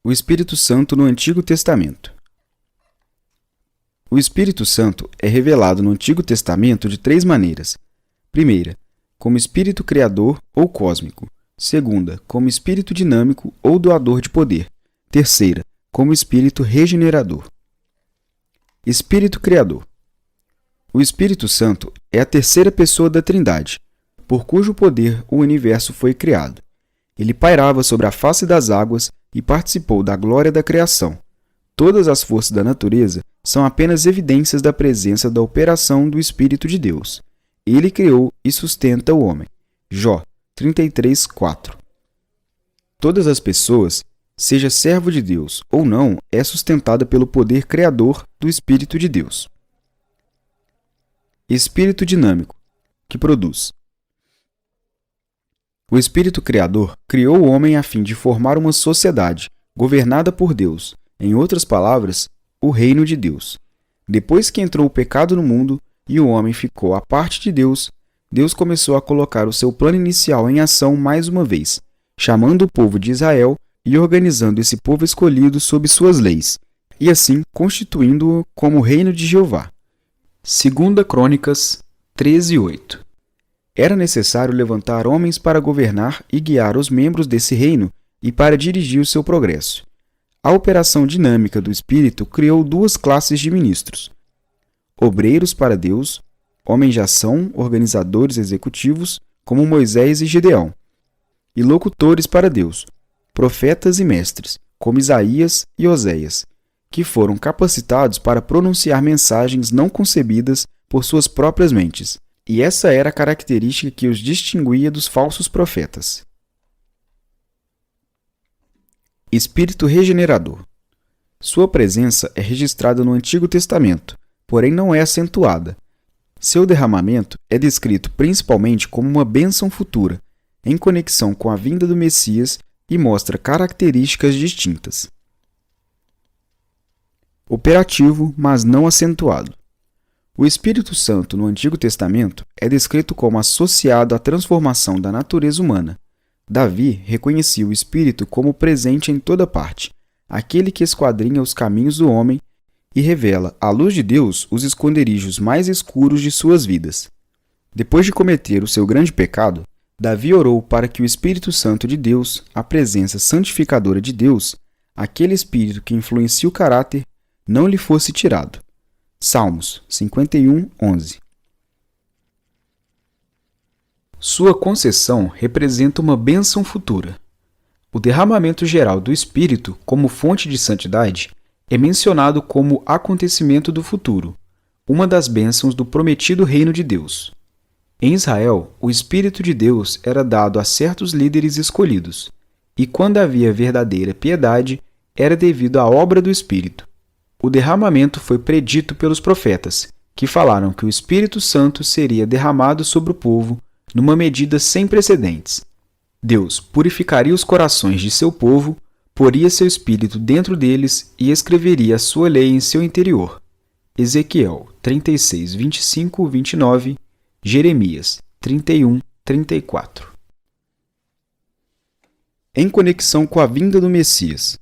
O Espírito Santo no Antigo Testamento. O Espírito Santo é revelado no Antigo Testamento de três maneiras. Primeira, como Espírito Criador ou cósmico. Segunda, como Espírito dinâmico ou doador de poder. Terceira, como Espírito regenerador. Espírito Criador. O Espírito Santo é a terceira pessoa da Trindade, por cujo poder o universo foi criado. Ele pairava sobre a face das águas e participou da glória da criação. Todas as forças da natureza são apenas evidências da presença da operação do Espírito de Deus. Ele criou e sustenta o homem. Jó 33:4. Todas as pessoas, seja servo de Deus ou não, é sustentada pelo poder criador do Espírito de Deus. Espírito dinâmico, que produz. O Espírito Criador criou o homem a fim de formar uma sociedade governada por Deus, em outras palavras, o reino de Deus. Depois que entrou o pecado no mundo e o homem ficou à parte de Deus, Deus começou a colocar o seu plano inicial em ação mais uma vez, chamando o povo de Israel e organizando esse povo escolhido sob suas leis, e assim constituindo-o como o reino de Jeová. 2 Crônicas 13:8. Era necessário levantar homens para governar e guiar os membros desse reino e para dirigir o seu progresso. A operação dinâmica do Espírito criou duas classes de ministros: obreiros para Deus, homens de ação, organizadores executivos, como Moisés e Gideão, e locutores para Deus, profetas e mestres, como Isaías e Oséias, que foram capacitados para pronunciar mensagens não concebidas por suas próprias mentes. E essa era a característica que os distinguia dos falsos profetas. Espírito regenerador. Sua presença é registrada no Antigo Testamento, porém não é acentuada. Seu derramamento é descrito principalmente como uma bênção futura, em conexão com a vinda do Messias, e mostra características distintas. Operativo, mas não acentuado. O Espírito Santo no Antigo Testamento é descrito como associado à transformação da natureza humana. Davi reconhecia o Espírito como presente em toda parte, aquele que esquadrinha os caminhos do homem e revela, à luz de Deus, os esconderijos mais escuros de suas vidas. Depois de cometer o seu grande pecado, Davi orou para que o Espírito Santo de Deus, a presença santificadora de Deus, aquele Espírito que influencia o caráter, não lhe fosse tirado. Salmos 51:11. Sua concessão representa uma bênção futura. O derramamento geral do Espírito, como fonte de santidade, é mencionado como acontecimento do futuro, uma das bênçãos do prometido reino de Deus. Em Israel, o Espírito de Deus era dado a certos líderes escolhidos, e quando havia verdadeira piedade, era devido à obra do Espírito. O derramamento foi predito pelos profetas, que falaram que o Espírito Santo seria derramado sobre o povo numa medida sem precedentes. Deus purificaria os corações de seu povo, poria seu Espírito dentro deles e escreveria a sua lei em seu interior. Ezequiel 36:25-29, Jeremias 31:34. Em conexão com a vinda do Messias.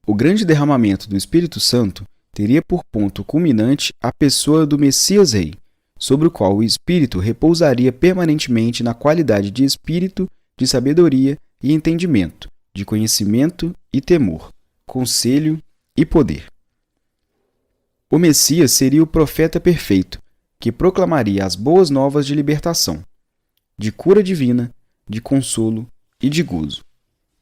O grande derramamento do Espírito Santo teria por ponto culminante a pessoa do Messias Rei, sobre o qual o Espírito repousaria permanentemente na qualidade de Espírito, de sabedoria e entendimento, de conhecimento e temor, conselho e poder. O Messias seria o profeta perfeito, que proclamaria as boas novas de libertação, de cura divina, de consolo e de gozo.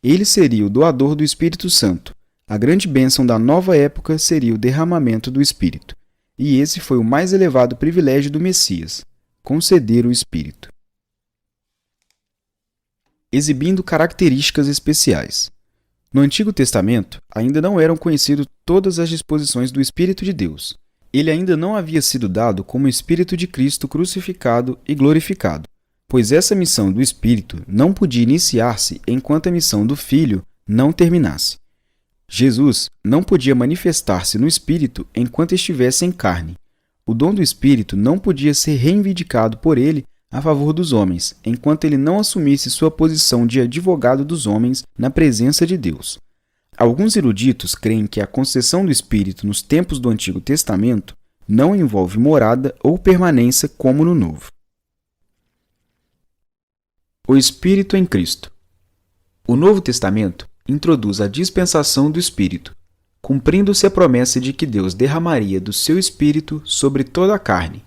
Ele seria o doador do Espírito Santo. A grande bênção da nova época seria o derramamento do Espírito, e esse foi o mais elevado privilégio do Messias, conceder o Espírito. Exibindo características especiais. No Antigo Testamento, ainda não eram conhecidas todas as disposições do Espírito de Deus. Ele ainda não havia sido dado como o Espírito de Cristo crucificado e glorificado, pois essa missão do Espírito não podia iniciar-se enquanto a missão do Filho não terminasse. Jesus não podia manifestar-se no Espírito enquanto estivesse em carne. O dom do Espírito não podia ser reivindicado por ele a favor dos homens, enquanto ele não assumisse sua posição de advogado dos homens na presença de Deus. Alguns eruditos creem que a concessão do Espírito nos tempos do Antigo Testamento não envolve morada ou permanência como no Novo. O Espírito em Cristo. O Novo Testamento introduz a dispensação do Espírito, cumprindo-se a promessa de que Deus derramaria do seu Espírito sobre toda a carne,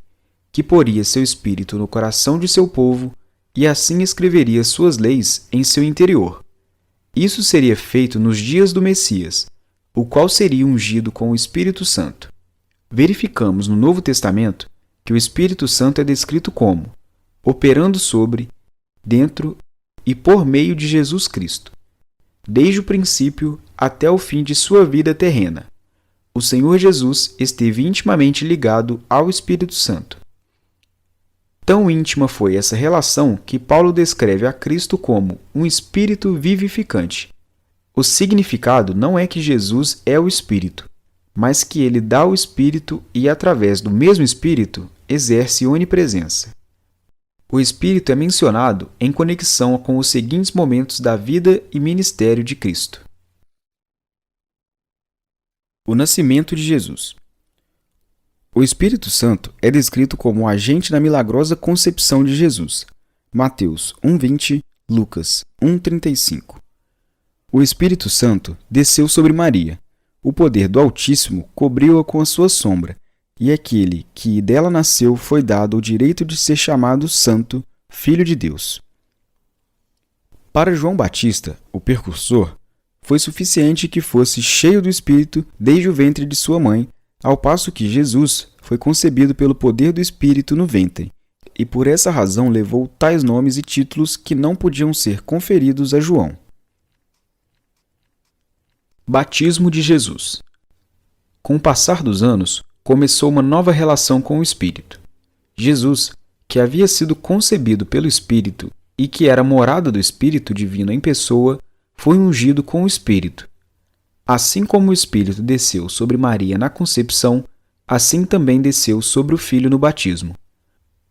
que poria seu Espírito no coração de seu povo e assim escreveria suas leis em seu interior. Isso seria feito nos dias do Messias, o qual seria ungido com o Espírito Santo. Verificamos no Novo Testamento que o Espírito Santo é descrito como operando sobre, dentro e por meio de Jesus Cristo, desde o princípio até o fim de sua vida terrena. O Senhor Jesus esteve intimamente ligado ao Espírito Santo. Tão íntima foi essa relação que Paulo descreve a Cristo como um Espírito vivificante. O significado não é que Jesus é o Espírito, mas que ele dá o Espírito e, através do mesmo Espírito, exerce onipresença. O Espírito é mencionado em conexão com os seguintes momentos da vida e ministério de Cristo. O nascimento de Jesus. O Espírito Santo é descrito como um agente na milagrosa concepção de Jesus. Mateus 1:20, Lucas 1:35. O Espírito Santo desceu sobre Maria. O poder do Altíssimo cobriu-a com a sua sombra, e aquele que dela nasceu foi dado o direito de ser chamado Santo, Filho de Deus. Para João Batista, o precursor, foi suficiente que fosse cheio do Espírito desde o ventre de sua mãe, ao passo que Jesus foi concebido pelo poder do Espírito no ventre, e por essa razão levou tais nomes e títulos que não podiam ser conferidos a João. Batismo de Jesus. Com o passar dos anos, começou uma nova relação com o Espírito. Jesus, que havia sido concebido pelo Espírito e que era morada do Espírito Divino em pessoa, foi ungido com o Espírito. Assim como o Espírito desceu sobre Maria na concepção, assim também desceu sobre o Filho no batismo,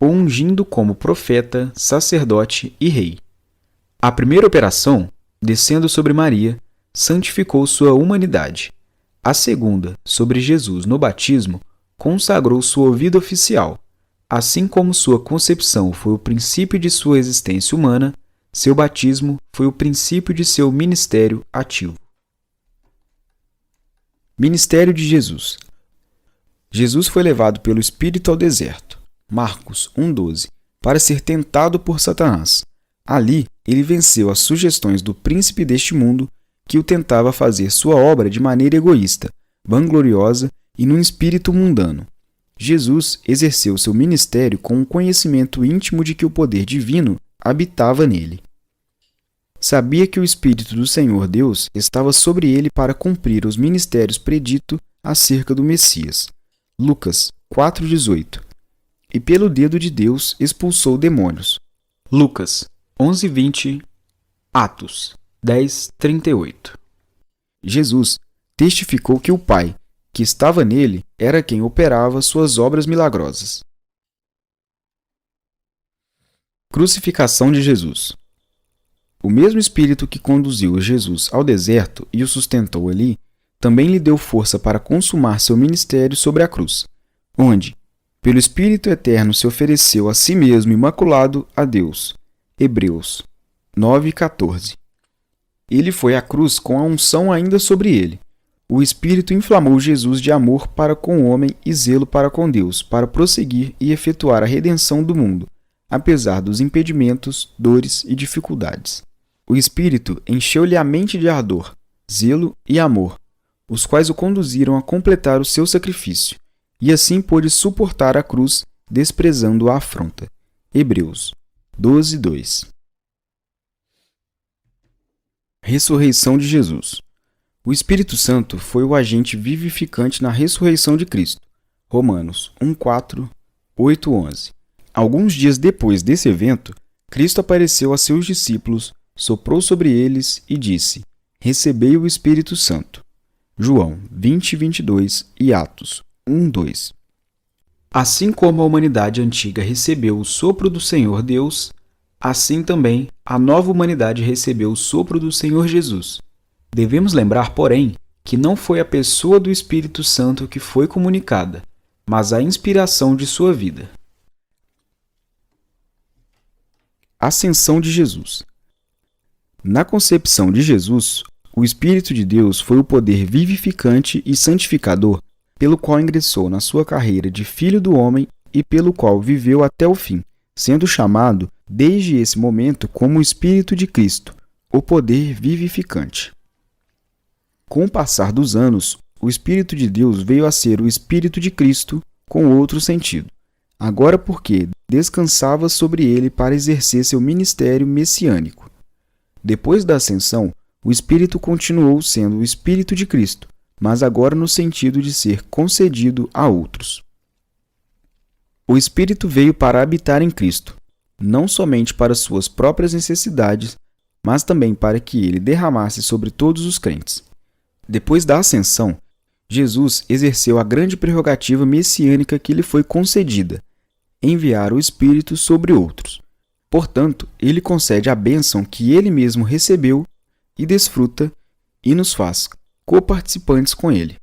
o ungindo como profeta, sacerdote e rei. A primeira operação, descendo sobre Maria, santificou sua humanidade. A segunda, sobre Jesus no batismo, consagrou sua vida oficial. Assim como sua concepção foi o princípio de sua existência humana, seu batismo foi o princípio de seu ministério ativo. Ministério de Jesus. Jesus foi levado pelo Espírito ao deserto, Marcos 1:12, para ser tentado por Satanás. Ali, ele venceu as sugestões do príncipe deste mundo, que o tentava fazer sua obra de maneira egoísta, vangloriosa e num espírito mundano. Jesus exerceu seu ministério com um conhecimento íntimo de que o poder divino habitava nele. Sabia que o Espírito do Senhor Deus estava sobre ele para cumprir os ministérios preditos acerca do Messias. Lucas 4:18. E pelo dedo de Deus expulsou demônios. Lucas 11:20. Atos 10:38. Jesus testificou que o Pai, que estava nele, era quem operava suas obras milagrosas. Crucificação de Jesus. O mesmo Espírito que conduziu Jesus ao deserto e o sustentou ali, também lhe deu força para consumar seu ministério sobre a cruz, onde, pelo Espírito Eterno, se ofereceu a si mesmo imaculado a Deus. Hebreus 9:14. Ele foi à cruz com a unção ainda sobre ele. O Espírito inflamou Jesus de amor para com o homem e zelo para com Deus, para prosseguir e efetuar a redenção do mundo, apesar dos impedimentos, dores e dificuldades. O Espírito encheu-lhe a mente de ardor, zelo e amor, os quais o conduziram a completar o seu sacrifício, e assim pôde suportar a cruz, desprezando a afronta. Hebreus 12:2. Ressurreição de Jesus. O Espírito Santo foi o agente vivificante na ressurreição de Cristo. Romanos 1:4, 8:11. Alguns dias depois desse evento, Cristo apareceu a seus discípulos, soprou sobre eles e disse: Recebei o Espírito Santo. João 20:22 e Atos 1:2. Assim como a humanidade antiga recebeu o sopro do Senhor Deus, assim também a nova humanidade recebeu o sopro do Senhor Jesus. Devemos lembrar, porém, que não foi a pessoa do Espírito Santo que foi comunicada, mas a inspiração de sua vida. Ascensão de Jesus. Na concepção de Jesus, o Espírito de Deus foi o poder vivificante e santificador pelo qual ingressou na sua carreira de Filho do Homem e pelo qual viveu até o fim, sendo chamado desde esse momento como o Espírito de Cristo, o poder vivificante. Com o passar dos anos, o Espírito de Deus veio a ser o Espírito de Cristo com outro sentido, agora porque descansava sobre ele para exercer seu ministério messiânico. Depois da ascensão, o Espírito continuou sendo o Espírito de Cristo, mas agora no sentido de ser concedido a outros. O Espírito veio para habitar em Cristo, não somente para suas próprias necessidades, mas também para que ele derramasse sobre todos os crentes. Depois da ascensão, Jesus exerceu a grande prerrogativa messiânica que lhe foi concedida, enviar o Espírito sobre outros. Portanto, ele concede a bênção que ele mesmo recebeu e desfruta e nos faz coparticipantes com ele.